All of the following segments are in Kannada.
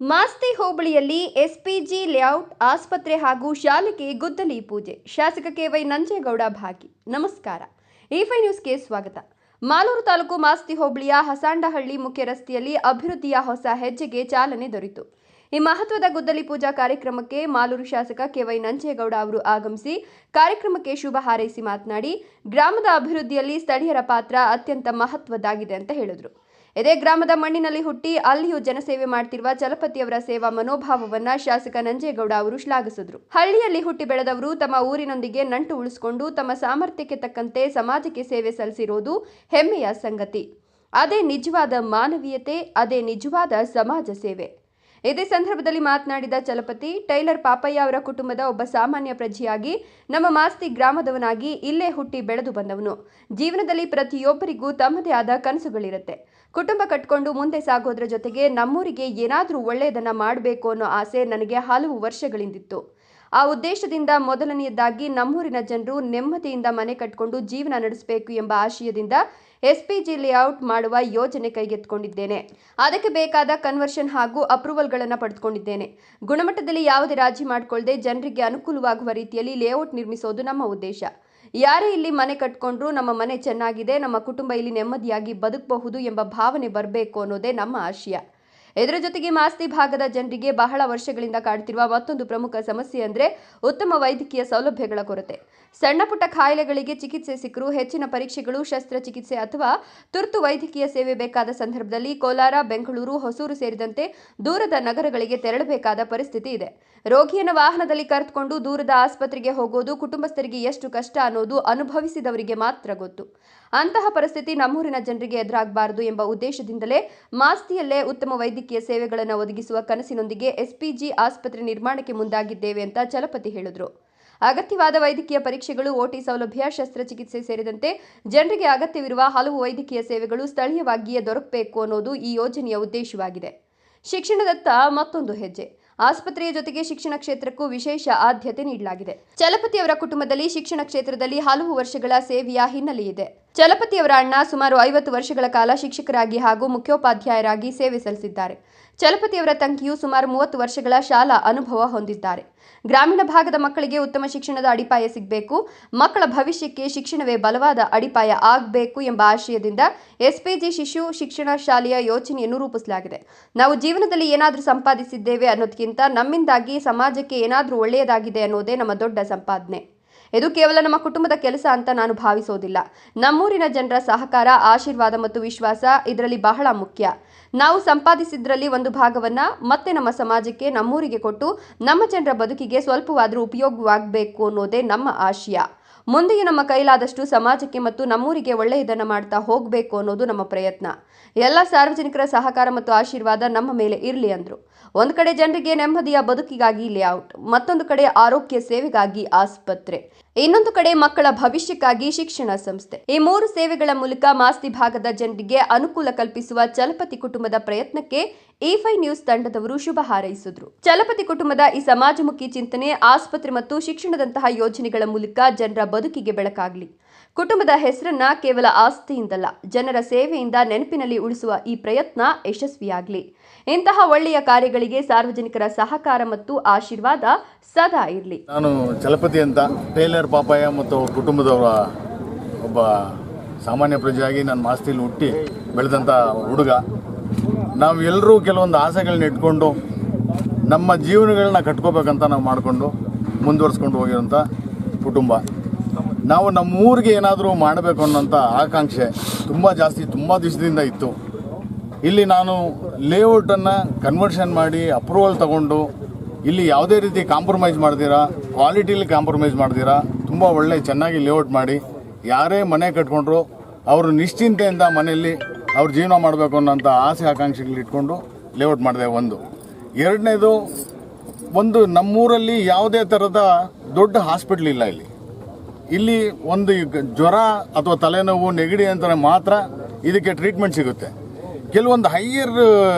ಮಾಸ್ತಿ ಹೋಬಳಿಯಲ್ಲಿ ಎಸ್ಪಿಜಿ ಲೇಔಟ್ ಆಸ್ಪತ್ರೆ ಹಾಗೂ ಶಾಲೆಗೆ ಗುದ್ದಲಿ ಪೂಜೆ. ಶಾಸಕ ಕೆ.ವೈ. ನಂಜೇಗೌಡ ಭಾಗಿ. ನಮಸ್ಕಾರ. E5 ನ್ಯೂಸ್ಗೆ ಸ್ವಾಗತ. ಮಾಲೂರು ತಾಲೂಕು ಮಾಸ್ತಿ ಹೋಬಳಿಯ ಹಸಾಂಡಹಳ್ಳಿ ಮುಖ್ಯ ರಸ್ತೆಯಲ್ಲಿ ಅಭಿವೃದ್ಧಿಯ ಹೊಸ ಹೆಜ್ಜೆಗೆ ಚಾಲನೆ ದೊರೆಯಿತು. ಈ ಮಹತ್ವದ ಗುದ್ದಲಿ ಪೂಜಾ ಕಾರ್ಯಕ್ರಮಕ್ಕೆ ಮಾಲೂರು ಶಾಸಕ ಕೆ.ವೈ. ನಂಜೇಗೌಡ ಅವರು ಆಗಮಿಸಿ ಕಾರ್ಯಕ್ರಮಕ್ಕೆ ಶುಭ ಹಾರೈಸಿ ಮಾತನಾಡಿ, ಗ್ರಾಮದ ಅಭಿವೃದ್ಧಿಯಲ್ಲಿ ಸ್ಥಳೀಯರ ಪಾತ್ರ ಅತ್ಯಂತ ಮಹತ್ವದ್ದಾಗಿದೆ ಅಂತ ಹೇಳಿದರು. ಇದೇ ಗ್ರಾಮದ ಮಣ್ಣಿನಲ್ಲಿ ಹುಟ್ಟಿ ಅಲ್ಲಿಯೂ ಜನಸೇವೆ ಮಾಡ್ತಿರುವ ಚಲಪತಿಯವರ ಸೇವಾ ಮನೋಭಾವವನ್ನ ಶಾಸಕ ನಂಜೇಗೌಡ ಅವರು ಶ್ಲಾಘಿಸಿದರು. ಹಳ್ಳಿಯಲ್ಲಿ ಹುಟ್ಟಿ ಬೆಳೆದವರು ತಮ್ಮ ಊರಿನೊಂದಿಗೆ ನಂಟು ಉಳಿಸಿಕೊಂಡು ತಮ್ಮ ಸಾಮರ್ಥ್ಯಕ್ಕೆ ತಕ್ಕಂತೆ ಸಮಾಜಕ್ಕೆ ಸೇವೆ ಸಲ್ಲಿಸಿರೋದು ಹೆಮ್ಮೆಯ ಸಂಗತಿ. ಅದೇ ನಿಜವಾದ ಮಾನವೀಯತೆ, ಅದೇ ನಿಜವಾದ ಸಮಾಜ ಸೇವೆ. ಇದೇ ಸಂದರ್ಭದಲ್ಲಿ ಮಾತನಾಡಿದ ಚಲಪತಿ, ಟೈಲರ್ ಪಾಪಯ್ಯ ಅವರ ಕುಟುಂಬದ ಒಬ್ಬ ಸಾಮಾನ್ಯ ಪ್ರಜೆಯಾಗಿ ನಮ್ಮ ಮಾಸ್ತಿ ಗ್ರಾಮದವನಾಗಿ ಇಲ್ಲೇ ಹುಟ್ಟಿ ಬೆಳೆದು ಬಂದವನು. ಜೀವನದಲ್ಲಿ ಪ್ರತಿಯೊಬ್ಬರಿಗೂ ತಮ್ಮದೇ ಆದ ಕನಸುಗಳಿರುತ್ತೆ. ಕುಟುಂಬ ಕಟ್ಕೊಂಡು ಮುಂದೆ ಸಾಗೋದ್ರ ಜೊತೆಗೆ ನಮ್ಮೂರಿಗೆ ಏನಾದರೂ ಒಳ್ಳೆಯದನ್ನ ಮಾಡಬೇಕು ಅನ್ನೋ ಆಸೆ ನನಗೆ ಹಲವು ವರ್ಷಗಳಿಂದಿತ್ತು. ಆ ಉದ್ದೇಶದಿಂದ ಮೊದಲನೆಯದಾಗಿ ನಮ್ಮೂರಿನ ಜನರು ನೆಮ್ಮದಿಯಿಂದ ಮನೆ ಕಟ್ಕೊಂಡು ಜೀವನ ನಡೆಸಬೇಕು ಎಂಬ ಆಶಯದಿಂದ ಎಸ್ಪಿಜಿ ಲೇಔಟ್ ಮಾಡುವ ಯೋಜನೆ ಕೈಗೆತ್ತಿಕೊಂಡಿದ್ದೇನೆ. ಅದಕ್ಕೆ ಬೇಕಾದ ಕನ್ವರ್ಷನ್ ಹಾಗೂ ಅಪ್ರೂವಲ್ಗಳನ್ನು ಪಡೆದುಕೊಂಡಿದ್ದೇನೆ. ಗುಣಮಟ್ಟದಲ್ಲಿ ಯಾವುದೇ ರಾಜಿ ಮಾಡಿಕೊಳ್ಳದೆ ಜನರಿಗೆ ಅನುಕೂಲವಾಗುವ ರೀತಿಯಲ್ಲಿ ಲೇಔಟ್ ನಿರ್ಮಿಸೋದು ನಮ್ಮ ಉದ್ದೇಶ. ಯಾರೇ ಇಲ್ಲಿ ಮನೆ ಕಟ್ಕೊಂಡ್ರೂ ನಮ್ಮ ಮನೆ ಚೆನ್ನಾಗಿದೆ, ನಮ್ಮ ಕುಟುಂಬ ಇಲ್ಲಿ ನೆಮ್ಮದಿಯಾಗಿ ಬದುಕಬಹುದು ಎಂಬ ಭಾವನೆ ಬರಬೇಕು ಅನ್ನೋದೇ ನಮ್ಮ ಆಶಯ. ಇದರ ಜೊತೆಗೆ ಮಾಸ್ತಿ ಭಾಗದ ಜನರಿಗೆ ಬಹಳ ವರ್ಷಗಳಿಂದ ಕಾಡ್ತಿರುವ ಮತ್ತೊಂದು ಪ್ರಮುಖ ಸಮಸ್ಯೆ ಅಂದರೆ ಉತ್ತಮ ವೈದ್ಯಕೀಯ ಸೌಲಭ್ಯಗಳ ಕೊರತೆ. ಸಣ್ಣ ಪುಟ್ಟ ಕಾಯಿಲೆಗಳಿಗೆ ಚಿಕಿತ್ಸೆ ಸಿಕ್ಕರೂ ಹೆಚ್ಚಿನ ಪರೀಕ್ಷೆಗಳು, ಶಸ್ತ್ರಚಿಕಿತ್ಸೆ ಅಥವಾ ತುರ್ತು ವೈದ್ಯಕೀಯ ಸೇವೆ ಬೇಕಾದ ಸಂದರ್ಭದಲ್ಲಿ ಕೋಲಾರ, ಬೆಂಗಳೂರು, ಹೊಸೂರು ಸೇರಿದಂತೆ ದೂರದ ನಗರಗಳಿಗೆ ತೆರಳಬೇಕಾದ ಪರಿಸ್ಥಿತಿ ಇದೆ. ರೋಗಿಯನ್ನು ವಾಹನದಲ್ಲಿ ಕರೆದುಕೊಂಡು ದೂರದ ಆಸ್ಪತ್ರೆಗೆ ಹೋಗೋದು ಕುಟುಂಬಸ್ಥರಿಗೆ ಎಷ್ಟು ಕಷ್ಟ ಅನ್ನೋದು ಅನುಭವಿಸಿದವರಿಗೆ ಮಾತ್ರ ಗೊತ್ತು. ಅಂತಹ ಪರಿಸ್ಥಿತಿ ನಮ್ಮೂರಿನ ಜನರಿಗೆ ಎದುರಾಗಬಾರದು ಎಂಬ ಉದ್ದೇಶದಿಂದಲೇ ಮಾಸ್ತಿಯಲ್ಲೇ ಉತ್ತಮ ವೈದ್ಯಕೀಯ ಸೇವೆಗಳನ್ನು ಒದಗಿಸುವ ಕನಸಿನೊಂದಿಗೆ ಎಸ್ಪಿಜಿ ಆಸ್ಪತ್ರೆ ನಿರ್ಮಾಣಕ್ಕೆ ಮುಂದಾಗಿದ್ದೇವೆ ಅಂತ ಚಲಪತಿ ಹೇಳಿದರು. ಅಗತ್ಯವಾದ ವೈದ್ಯಕೀಯ ಪರೀಕ್ಷೆಗಳು, ಓಟಿ ಸೌಲಭ್ಯ, ಶಸ್ತ್ರಚಿಕಿತ್ಸೆ ಸೇರಿದಂತೆ ಜನರಿಗೆ ಅಗತ್ಯವಿರುವ ಹಲವು ವೈದ್ಯಕೀಯ ಸೇವೆಗಳು ಸ್ಥಳೀಯವಾಗಿಯೇ ದೊರಕಬೇಕು ಅನ್ನೋದು ಈ ಯೋಜನೆಯ ಉದ್ದೇಶವಾಗಿದೆ. ಶಿಕ್ಷಣದತ್ತ ಮತ್ತೊಂದು ಹೆಜ್ಜೆ. ಆಸ್ಪತ್ರೆಯ ಜೊತೆಗೆ ಶಿಕ್ಷಣ ಕ್ಷೇತ್ರಕ್ಕೂ ವಿಶೇಷ ಆದ್ಯತೆ ನೀಡಲಾಗಿದೆ. ಚಲಪತಿಯವರ ಕುಟುಂಬದಲ್ಲಿ ಶಿಕ್ಷಣ ಕ್ಷೇತ್ರದಲ್ಲಿ ಹಲವು ವರ್ಷಗಳ ಸೇವೆಯ ಹಿನ್ನೆಲೆ ಇದೆ. ಚಲಪತಿಯವರ ಅಣ್ಣ ಸುಮಾರು 50 ವರ್ಷಗಳ ಕಾಲ ಶಿಕ್ಷಕರಾಗಿ ಹಾಗೂ ಮುಖ್ಯೋಪಾಧ್ಯಾಯರಾಗಿ ಸೇವೆ ಸಲ್ಲಿಸಿದ್ದಾರೆ. ಚಲಪತಿಯವರ ತಂಗಿಯು ಸುಮಾರು 30 ವರ್ಷಗಳ ಶಾಲಾ ಅನುಭವ ಹೊಂದಿದ್ದಾರೆ. ಗ್ರಾಮೀಣ ಭಾಗದ ಮಕ್ಕಳಿಗೆ ಉತ್ತಮ ಶಿಕ್ಷಣದ ಅಡಿಪಾಯ ಸಿಗಬೇಕು, ಮಕ್ಕಳ ಭವಿಷ್ಯಕ್ಕೆ ಶಿಕ್ಷಣವೇ ಬಲವಾದ ಅಡಿಪಾಯ ಆಗಬೇಕು ಎಂಬ ಆಶಯದಿಂದ ಎಸ್ಪಿಜಿ ಶಿಶು ಶಿಕ್ಷಣ ಶಾಲೆಯ ಯೋಜನೆಯನ್ನು ರೂಪಿಸಲಾಗಿದೆ. ನಾವು ಜೀವನದಲ್ಲಿ ಏನಾದರೂ ಸಂಪಾದಿಸಿದ್ದೇವೆ ಅನ್ನೋದಕ್ಕಿಂತ ನಮ್ಮಿಂದಾಗಿ ಸಮಾಜಕ್ಕೆ ಏನಾದರೂ ಒಳ್ಳೆಯದಾಗಿದೆ ಅನ್ನೋದೇ ನಮ್ಮ ದೊಡ್ಡ ಸಂಪಾದನೆ. ಇದು ಕೇವಲ ನಮ್ಮ ಕುಟುಂಬದ ಕೆಲಸ ಅಂತ ನಾನು ಭಾವಿಸೋದಿಲ್ಲ. ನಮ್ಮೂರಿನ ಜನರ ಸಹಕಾರ, ಆಶೀರ್ವಾದ ಮತ್ತು ವಿಶ್ವಾಸ ಇದರಲ್ಲಿ ಬಹಳ ಮುಖ್ಯ. ನಾವು ಸಂಪಾದಿಸಿದ್ರಲ್ಲಿ ಒಂದು ಭಾಗವನ್ನ ಮತ್ತೆ ನಮ್ಮ ಸಮಾಜಕ್ಕೆ, ನಮ್ಮೂರಿಗೆ ಕೊಟ್ಟು ನಮ್ಮ ಜನರ ಬದುಕಿಗೆ ಸ್ವಲ್ಪವಾದರೂ ಉಪಯೋಗವಾಗಬೇಕು ಅನ್ನೋದೇ ನಮ್ಮ ಆಶಯ. ಮುಂದೆಯೂ ನಮ್ಮ ಕೈಲಾದಷ್ಟು ಸಮಾಜಕ್ಕೆ ಮತ್ತು ನಮ್ಮೂರಿಗೆ ಒಳ್ಳೆಯದನ್ನು ಮಾಡ್ತಾ ಹೋಗಬೇಕು ಅನ್ನೋದು ನಮ್ಮ ಪ್ರಯತ್ನ. ಎಲ್ಲ ಸಾರ್ವಜನಿಕರ ಸಹಕಾರ ಮತ್ತು ಆಶೀರ್ವಾದ ನಮ್ಮ ಮೇಲೆ ಇರಲಿ ಅಂದರು. ಒಂದು ಕಡೆ ಜನರಿಗೆ ನೆಮ್ಮದಿಯ ಬದುಕಿಗಾಗಿ ಲೇಔಟ್, ಮತ್ತೊಂದು ಕಡೆ ಆರೋಗ್ಯ ಸೇವೆಗಾಗಿ ಆಸ್ಪತ್ರೆ, ಇನ್ನೊಂದು ಕಡೆ ಮಕ್ಕಳ ಭವಿಷ್ಯಕ್ಕಾಗಿ ಶಿಕ್ಷಣ ಸಂಸ್ಥೆ. ಈ 3 ಸೇವೆಗಳ ಮೂಲಕ ಮಾಸ್ತಿ ಭಾಗದ ಜನರಿಗೆ ಅನುಕೂಲ ಕಲ್ಪಿಸುವ ಚಲಪತಿ ಕುಟುಂಬದ ಪ್ರಯತ್ನಕ್ಕೆ E5 ನ್ಯೂಸ್ ತಂಡದವರು ಶುಭ ಹಾರೈಸಿದರು. ಚಲಪತಿ ಕುಟುಂಬದ ಈ ಸಮಾಜಮುಖಿ ಚಿಂತನೆ, ಆಸ್ಪತ್ರೆ ಮತ್ತು ಶಿಕ್ಷಣದಂತಹ ಯೋಜನೆಗಳ ಮೂಲಕ ಜನರ ಬದುಕಿಗೆ ಬೆಳಕಾಗಲಿ. ಕುಟುಂಬದ ಹೆಸರನ್ನ ಕೇವಲ ಆಸ್ತಿಯಿಂದಲ್ಲ, ಜನರ ಸೇವೆಯಿಂದ ನೆನಪಿನಲ್ಲಿ ಉಳಿಸುವ ಈ ಪ್ರಯತ್ನ ಯಶಸ್ವಿಯಾಗಲಿ. ಇಂತಹ ಒಳ್ಳೆಯ ಕಾರ್ಯಗಳಿಗೆ ಸಾರ್ವಜನಿಕರ ಸಹಕಾರ ಮತ್ತು ಆಶೀರ್ವಾದ ಸದಾ ಇರಲಿ. ನಾನು ಚಲಪತಿ ಅಂತ, ಟೈಲರ್ ಪಾಪಯ್ಯ ಮತ್ತು ಕುಟುಂಬದವರ ಒಬ್ಬ ಸಾಮಾನ್ಯ ಪ್ರಜೆಯಾಗಿ ನಾನು ಮಾಸ್ತಿಲಿ ಹುಟ್ಟಿ ಬೆಳೆದಂಥ ಹುಡುಗ. ನಾವು ಎಲ್ಲರೂ ಕೆಲವೊಂದು ಆಸೆಗಳನ್ನ ಇಟ್ಕೊಂಡು ನಮ್ಮ ಜೀವನಗಳನ್ನ ಕಟ್ಕೋಬೇಕಂತ ನಾವು ಮಾಡಿಕೊಂಡು ಮುಂದುವರ್ಸ್ಕೊಂಡು ಹೋಗಿರೋಂಥ ಕುಟುಂಬ. ನಾವು ನಮ್ಮ ಊರಿಗೆ ಏನಾದರೂ ಮಾಡಬೇಕು ಅನ್ನೋಂಥ ಆಕಾಂಕ್ಷೆ ತುಂಬ ಜಾಸ್ತಿ, ತುಂಬ ದಿವಸದಿಂದ ಇತ್ತು. ಇಲ್ಲಿ ನಾನು ಲೇಔಟನ್ನು ಕನ್ವರ್ಷನ್ ಮಾಡಿ ಅಪ್ರೂವಲ್ ತಗೊಂಡು ಇಲ್ಲಿ ಯಾವುದೇ ರೀತಿ ಕಾಂಪ್ರಮೈಸ್ ಮಾಡ್ದಿರಾ, ಕ್ವಾಲಿಟಿಲಿ ಕಾಂಪ್ರಮೈಸ್ ಮಾಡ್ದಿರಾ ತುಂಬ ಒಳ್ಳೆ ಚೆನ್ನಾಗಿ ಲೇಔಟ್ ಮಾಡಿ ಯಾರೇ ಮನೆ ಕಟ್ಕೊಂಡ್ರು ಅವರು ನಿಶ್ಚಿಂತೆಯಿಂದ ಮನೆಯಲ್ಲಿ ಅವ್ರು ಜೀವನ ಮಾಡಬೇಕು ಅನ್ನೋಂಥ ಆಸೆ ಆಕಾಂಕ್ಷೆಗಳು ಇಟ್ಕೊಂಡು ಲೇಔಟ್ ಮಾಡಿದೆ. ಎರಡನೇದು, ನಮ್ಮೂರಲ್ಲಿ ಯಾವುದೇ ಥರದ ದೊಡ್ಡ ಹಾಸ್ಪಿಟ್ಲ್ ಇಲ್ಲ. ಇಲ್ಲಿ ಒಂದು ಜ್ವರ ಅಥವಾ ತಲೆನೋವು, ನೆಗಡಿ ಅಂತ ಮಾತ್ರ ಇದಕ್ಕೆ ಟ್ರೀಟ್ಮೆಂಟ್ ಸಿಗುತ್ತೆ. ಕೆಲವೊಂದು ಹೈಯರ್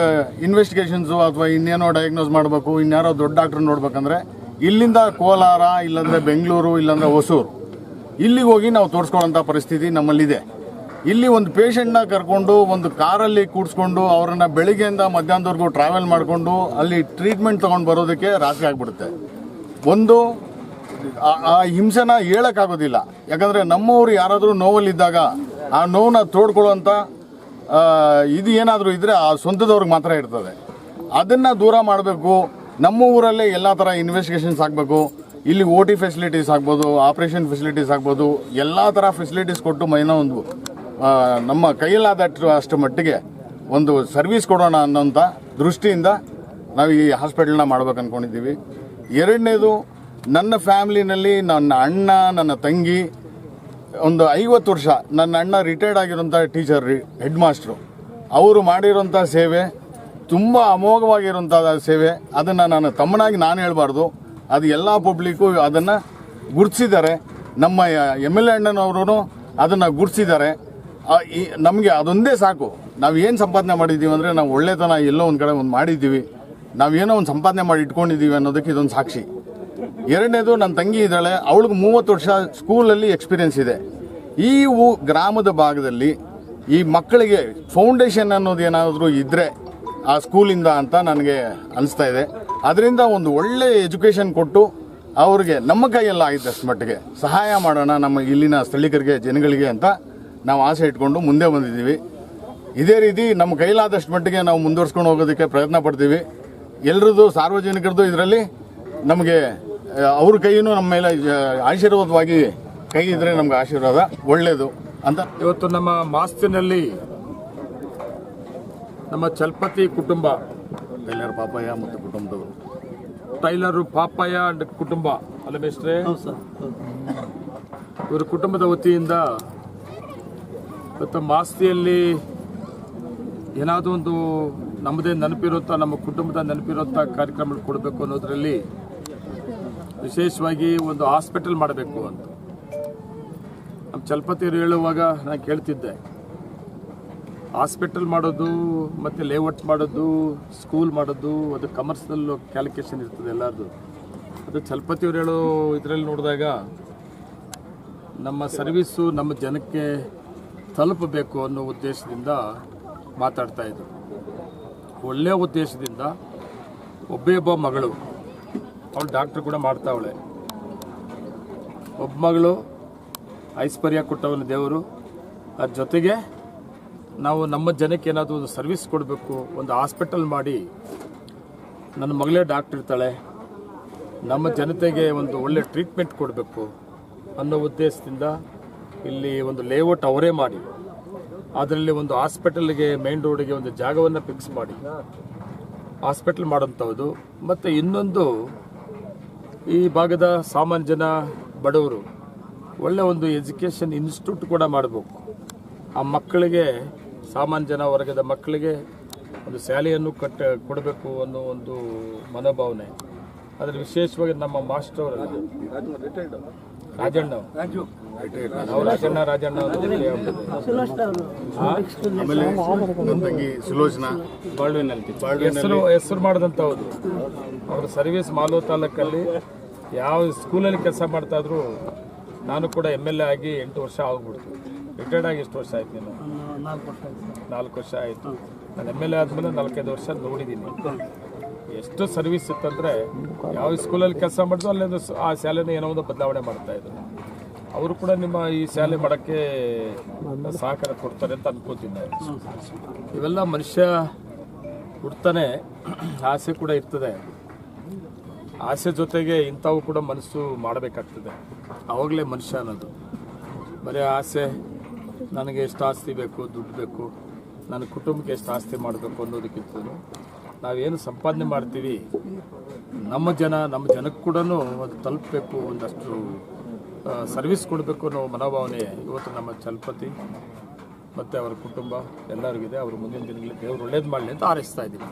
ಇನ್ವೆಸ್ಟಿಗೇಷನ್ಸು ಅಥವಾ ಇನ್ನೇನೋ ಡಯಾಗ್ನೋಸ್ ಮಾಡಬೇಕು, ಇನ್ಯಾರೋ ದೊಡ್ಡ ಡಾಕ್ಟ್ರ್ ನೋಡ್ಬೇಕಂದ್ರೆ ಇಲ್ಲಿಂದ ಕೋಲಾರ, ಇಲ್ಲಾಂದರೆ ಬೆಂಗಳೂರು, ಇಲ್ಲಾಂದರೆ ಹೊಸೂರು, ಇಲ್ಲಿಗೆ ಹೋಗಿ ನಾವು ತೋರಿಸ್ಕೊಳ್ಳೋಂಥ ಪರಿಸ್ಥಿತಿ ನಮ್ಮಲ್ಲಿದೆ. ಇಲ್ಲಿ ಒಂದು ಪೇಷಂಟ್ನ ಕರ್ಕೊಂಡು ಒಂದು ಕಾರಲ್ಲಿ ಕೂಡಿಸ್ಕೊಂಡು ಅವರನ್ನು ಬೆಳಿಗ್ಗೆಯಿಂದ ಮಧ್ಯಾಹ್ನದವರೆಗೂ ಟ್ರಾವೆಲ್ ಮಾಡಿಕೊಂಡು ಅಲ್ಲಿ ಟ್ರೀಟ್ಮೆಂಟ್ ತೊಗೊಂಡು ಬರೋದಕ್ಕೆ ರಾತ್ರಿ ಆಗಿಬಿಡುತ್ತೆ. ಒಂದು ಆ ಹಿಂಸೆನ ಹೇಳೋಕ್ಕಾಗೋದಿಲ್ಲ. ಯಾಕಂದರೆ ನಮ್ಮವರು ಯಾರಾದರೂ ನೋವಲ್ಲಿದ್ದಾಗ ಆ ನೋವನ್ನ ತೋಡ್ಕೊಳ್ಳೋಂಥ ಇದು ಏನಾದರೂ ಇದ್ದರೆ ಆ ಸ್ವಂತದವ್ರಿಗೆ ಮಾತ್ರ ಇರ್ತದೆ. ಅದನ್ನು ದೂರ ಮಾಡಬೇಕು. ನಮ್ಮ ಊರಲ್ಲೇ ಎಲ್ಲ ಥರ ಇನ್ವೆಸ್ಟಿಗೇಷನ್ಸ್ ಆಗಬೇಕು. ಇಲ್ಲಿ OT ಫೆಸಿಲಿಟೀಸ್ ಆಗ್ಬೋದು, ಆಪ್ರೇಷನ್ ಫೆಸಿಲಿಟೀಸ್ ಆಗ್ಬೋದು, ಎಲ್ಲ ಥರ ಫೆಸಿಲಿಟೀಸ್ ಕೊಟ್ಟು ಒಂದು ನಮ್ಮ ಕೈಯಲ್ಲಾದ ಅಷ್ಟು ಮಟ್ಟಿಗೆ ಒಂದು ಸರ್ವಿಸ್ ಕೊಡೋಣ ಅನ್ನೋಂಥ ದೃಷ್ಟಿಯಿಂದ ನಾವು ಈ ಹಾಸ್ಪಿಟಲ್ನ ಮಾಡ್ಬೇಕು ಅಂದ್ಕೊಂಡಿದ್ದೀವಿ. ಎರಡನೇದು, ನನ್ನ ಫ್ಯಾಮ್ಲಿನಲ್ಲಿ ನನ್ನ ಅಣ್ಣ, ನನ್ನ ತಂಗಿ ಒಂದು 50 ವರ್ಷ, ನನ್ನ ಅಣ್ಣ ರಿಟೈರ್ಡ್ ಆಗಿರೋಂಥ ಟೀಚರ್, ಹೆಡ್ ಮಾಸ್ಟ್ರು, ಅವರು ಮಾಡಿರೋಂಥ ಸೇವೆ ತುಂಬ ಅಮೋಘವಾಗಿರೋಂಥ ಸೇವೆ. ಅದನ್ನು ನಾನು ತಮ್ಮನಾಗಿ ನಾನು ಹೇಳ್ಬಾರ್ದು, ಅದು ಎಲ್ಲ ಪಬ್ಲಿಕ್ಕು ಅದನ್ನು ಗುರುತಿಸಿದ್ದಾರೆ. ನಮ್ಮ MLA ಅಣ್ಣನವರು ಅದನ್ನು ಗುರುತಿಸಿದ್ದಾರೆ. ನಮಗೆ ಅದೊಂದೇ ಸಾಕು. ನಾವು ಏನು ಸಂಪಾದನೆ ಮಾಡಿದ್ದೀವಿ ಅಂದರೆ ನಾವು ಒಳ್ಳೆತನ ಎಲ್ಲೋ ಒಂದು ಕಡೆ ಒಂದು ಮಾಡಿದ್ದೀವಿ, ನಾವೇನೋ ಒಂದು ಸಂಪಾದನೆ ಮಾಡಿ ಇಟ್ಕೊಂಡಿದ್ದೀವಿ ಅನ್ನೋದಕ್ಕೆ ಇದೊಂದು ಸಾಕ್ಷಿ. ಎರಡನೇದು, ನನ್ನ ತಂಗಿ ಇದ್ದಾಳೆ, ಅವಳಿಗೆ 30 ವರ್ಷ ಸ್ಕೂಲಲ್ಲಿ ಎಕ್ಸ್ಪೀರಿಯೆನ್ಸ್ ಇದೆ. ಈ ಗ್ರಾಮದ ಭಾಗದಲ್ಲಿ ಈ ಮಕ್ಕಳಿಗೆ ಫೌಂಡೇಶನ್ ಅನ್ನೋದು ಏನಾದರೂ ಇದ್ದರೆ ಆ ಸ್ಕೂಲಿಂದ ಅಂತ ನನಗೆ ಅನಿಸ್ತಾ ಇದೆ. ಅದರಿಂದ ಒಂದು ಒಳ್ಳೆ ಎಜುಕೇಷನ್ ಕೊಟ್ಟು ಅವ್ರಿಗೆ ನಮ್ಮ ಕೈಯೆಲ್ಲ ಆಗಿದ್ದಷ್ಟು ಮಟ್ಟಿಗೆ ಸಹಾಯ ಮಾಡೋಣ ನಮ್ಮ ಇಲ್ಲಿನ ಸ್ಥಳೀಕರಿಗೆ, ಜನಗಳಿಗೆ ಅಂತ ನಾವು ಆಸೆ ಇಟ್ಕೊಂಡು ಮುಂದೆ ಬಂದಿದ್ದೀವಿ. ಇದೇ ರೀತಿ ನಮ್ಮ ಕೈಲಾದಷ್ಟು ಮಟ್ಟಿಗೆ ನಾವು ಮುಂದುವರ್ಸ್ಕೊಂಡು ಹೋಗೋದಕ್ಕೆ ಪ್ರಯತ್ನ ಪಡ್ತೀವಿ. ಎಲ್ಲರದ್ದು, ಸಾರ್ವಜನಿಕರದ್ದು ಇದರಲ್ಲಿ ನಮಗೆ ಅವ್ರ ಕೈಯೂ ನಮ್ಮ ಮೇಲೆ ಆಶೀರ್ವಾದವಾಗಿ ಕೈ ಇದ್ರೆ ನಮ್ಗೆ ಆಶೀರ್ವಾದ ಒಳ್ಳೆಯದು ಅಂತ. ಇವತ್ತು ನಮ್ಮ ಮಾಸ್ತಿನಲ್ಲಿ ನಮ್ಮ ಚಲಪತಿ ಕುಟುಂಬ, ಟೈಲರ್ ಪಾಪಯ್ಯ ಮತ್ತು ಕುಟುಂಬದವರು, ಟೈಲರು ಪಾಪಯ್ಯ ಅಂಡ್ ಕುಟುಂಬ ಅಲ್ಲ ಮೇಷ್ಟ್ರೆ, ಇವರ ಕುಟುಂಬದ ವತಿಯಿಂದ ಇವತ್ತು ಮಾಸ್ತಿಯಲ್ಲಿ ಏನಾದರೂ ಒಂದು ನಮ್ಮದೇ ನೆನಪಿರುತ್ತಾ, ನಮ್ಮ ಕುಟುಂಬದ ನೆನಪಿರುವಂಥ ಕಾರ್ಯಕ್ರಮಗಳು ಕೊಡಬೇಕು ಅನ್ನೋದರಲ್ಲಿ ವಿಶೇಷವಾಗಿ ಒಂದು ಹಾಸ್ಪಿಟಲ್ ಮಾಡಬೇಕು ಅಂತ ನಮ್ಮ ಚಲಪತಿಯವರು ಹೇಳುವಾಗ ನಾನು ಕೇಳ್ತಿದ್ದೆ. ಹಾಸ್ಪಿಟಲ್ ಮಾಡೋದು ಮತ್ತು ಲೇಔಟ್ ಮಾಡೋದು, ಸ್ಕೂಲ್ ಮಾಡೋದು, ಅದು ಕಮರ್ಷಿಯಲ್ ಕ್ಯಾಲ್ಕುಲೇಷನ್ ಇರ್ತದೆ ಎಲ್ಲರದು. ಅದು ಚಲಪತಿಯವರು ಹೇಳೋ ಇದರಲ್ಲಿ ನೋಡಿದಾಗ ನಮ್ಮ ಸರ್ವೀಸು ನಮ್ಮ ಜನಕ್ಕೆ ತಲುಪಬೇಕು ಅನ್ನೋ ಉದ್ದೇಶದಿಂದ ಮಾತಾಡ್ತಾ ಇದ್ರು. ಒಳ್ಳೆಯ ಉದ್ದೇಶದಿಂದ ಒಬ್ಬ ಮಗಳು, ಅವಳು ಡಾಕ್ಟ್ರ್ ಕೂಡ ಮಾಡ್ತಾವಳೆ. ಒಬ್ಬ ಮಗಳು ಐಶ್ವರ್ಯ ಕೊಟ್ಟವನ ದೇವರು. ಅದ್ರ ಜೊತೆಗೆ ನಾವು ನಮ್ಮ ಜನಕ್ಕೆ ಏನಾದರೂ ಒಂದು ಸರ್ವಿಸ್ ಕೊಡಬೇಕು, ಒಂದು ಹಾಸ್ಪಿಟಲ್ ಮಾಡಿ, ನನ್ನ ಮಗಳೇ ಡಾಕ್ಟ್ರ್ ಇರ್ತಾಳೆ, ನಮ್ಮ ಜನತೆಗೆ ಒಂದು ಒಳ್ಳೆ ಟ್ರೀಟ್ಮೆಂಟ್ ಕೊಡಬೇಕು ಅನ್ನೋ ಉದ್ದೇಶದಿಂದ ಇಲ್ಲಿ ಒಂದು ಲೇಔಟ್ ಅವರೇ ಮಾಡಿ, ಅದರಲ್ಲಿ ಒಂದು ಹಾಸ್ಪಿಟಲ್ಗೆ ಮೇನ್ ರೋಡಿಗೆ ಒಂದು ಜಾಗವನ್ನು ಫಿಕ್ಸ್ ಮಾಡಿ ಹಾಸ್ಪಿಟಲ್ ಮಾಡೋಂಥದ್ದು. ಮತ್ತು ಇನ್ನೊಂದು, ಈ ಭಾಗದ ಸಾಮಾನ್ಯ ಜನ, ಬಡವರು ಒಳ್ಳೆ ಒಂದು ಎಜುಕೇಷನ್ ಇನ್ಸ್ಟಿಟ್ಯೂಟ್ ಕೂಡ ಮಾಡಬೇಕು. ಆ ಮಕ್ಕಳಿಗೆ, ಸಾಮಾನ್ಯ ಜನ ವರ್ಗದ ಮಕ್ಕಳಿಗೆ ಒಂದು ಶಾಲೆಯನ್ನು ಕೊಡಬೇಕು ಅನ್ನೋ ಒಂದು ಮನೋಭಾವನೆ. ಅದರ ವಿಶೇಷವಾಗಿ ನಮ್ಮ ಮಾಸ್ಟರ್ ಅವರಲ್ಲ, ರಾಜಣ್ಣ, ನಾವು ರಾಜಣ್ಣ ಆಮೇಲೆ ನನ್ನ ತಂಗಿ ಸುಲೋಚನಾ ಹೆಸರು ಮಾಡಿದಂಥವ್ರು. ಅವರು ಸರ್ವಿಸ್ ಮಾಲೂರು ತಾಲೂಕಲ್ಲಿ ಯಾವ ಸ್ಕೂಲಲ್ಲಿ ಕೆಲಸ ಮಾಡ್ತಾಯಿದ್ರು. ನಾನು ಕೂಡ MLA ಆಗಿ 8 ವರ್ಷ ಆಗ್ಬಿಡ್ತು. ರಿಟೈರ್ಡ್ ಆಗಿ ಎಷ್ಟು ವರ್ಷ ಆಯ್ತು? ನೀನು 4 ವರ್ಷ ಆಯಿತು. ನಾನು MLA ಆದಮೇಲೆ 4-5 ವರ್ಷ ನೋಡಿದ್ದೀನಿ. ಎಷ್ಟು ಸರ್ವಿಸ್ ಇತ್ತಂದರೆ, ಯಾವ ಸ್ಕೂಲಲ್ಲಿ ಕೆಲಸ ಮಾಡಿದ್ರು ಅಲ್ಲೊಂದು ಆ ಶಾಲೆನ ಏನೋ ಒಂದು ಬದಲಾವಣೆ ಮಾಡ್ತಾಯಿದ್ರು. ಅವರು ಕೂಡ ನಿಮ್ಮ ಈ ಶಾಲೆ ಮಾಡೋಕ್ಕೆ ಸಹಕಾರ ಕೊಡ್ತಾರೆ ಅಂತ ಅನ್ಕೋತೀನಿ. ಇವೆಲ್ಲ ಮನುಷ್ಯ ಹುಡ್ತಾನೆ, ಆಸೆ ಕೂಡ ಇರ್ತದೆ. ಆಸೆ ಜೊತೆಗೆ ಇಂಥವು ಕೂಡ ಮನಸ್ಸು ಮಾಡಬೇಕಾಗ್ತದೆ. ಆವಾಗಲೇ ಮನುಷ್ಯ ಅನ್ನೋದು. ಬರೀ ಆಸೆ, ನನಗೆ ಎಷ್ಟು ಆಸ್ತಿ ಬೇಕು, ದುಡ್ಡು ಬೇಕು, ನನ್ನ ಕುಟುಂಬಕ್ಕೆ ಎಷ್ಟು ಆಸ್ತಿ ಮಾಡಬೇಕು ಅನ್ನೋದಕ್ಕಿಂತ ನಾವೇನು ಸಂಪಾದನೆ ಮಾಡ್ತೀವಿ, ನಮ್ಮ ಜನಕ್ಕೆ ಕೂಡ ಅದು ತಲುಪಬೇಕು, ಒಂದಷ್ಟು ಸರ್ವಿಸ್ ಕೊಡಬೇಕು ಅನ್ನೋ ಮನೋಭಾವನೆ ಇವತ್ತು ನಮ್ಮ ಚಲಪತಿ ಮತ್ತು ಅವರ ಕುಟುಂಬ ಎಲ್ಲರಿಗಿದೆ. ಅವರು ಮುಂದಿನ ದಿನಗಳಲ್ಲಿ ದೇವರು ಒಳ್ಳೇದು ಮಾಡಲಿ ಅಂತ ಹಾರೈಸ್ತಾ ಇದ್ದೀನಿ.